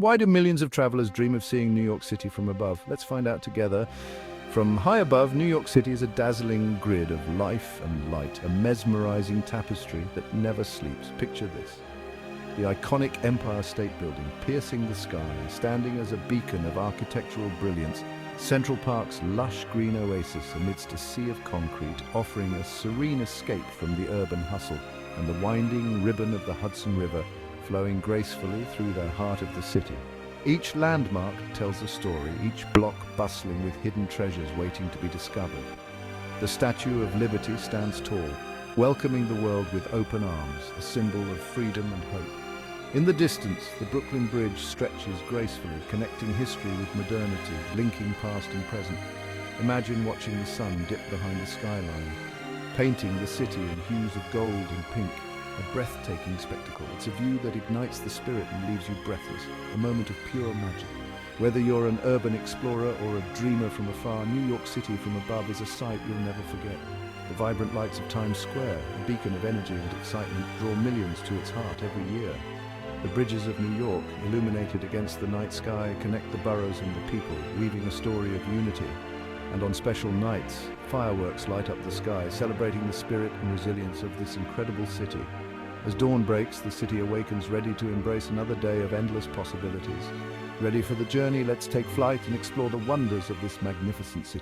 Why do millions of travelers dream of seeing New York City from above? Let's find out together. From high above, New York City is a dazzling grid of life and light, a mesmerizing tapestry that never sleeps. Picture this. The iconic Empire State Building, piercing the sky, standing as a beacon of architectural brilliance, Central Park's lush green oasis amidst a sea of concrete, offering a serene escape from the urban hustle, and the winding ribbon of the Hudson River flowing gracefully through the heart of the city. Each landmark tells a story, each block bustling with hidden treasures waiting to be discovered. The Statue of Liberty stands tall, welcoming the world with open arms, a symbol of freedom and hope. In the distance, the Brooklyn Bridge stretches gracefully, connecting history with modernity, linking past and present. Imagine watching the sun dip behind the skyline, painting the city in hues of gold and pink. A breathtaking spectacle. It's a view that ignites the spirit and leaves you breathless, a moment of pure magic. Whether you're an urban explorer or a dreamer from afar, New York City from above is a sight you'll never forget. The vibrant lights of Times Square, a beacon of energy and excitement, draw millions to its heart every year. The bridges of New York, illuminated against the night sky, connect the boroughs and the people, weaving a story of unity. And on special nights, fireworks light up the sky, celebrating the spirit and resilience of this incredible city. As dawn breaks, the city awakens, ready to embrace another day of endless possibilities. Ready for the journey? Let's take flight and explore the wonders of this magnificent city.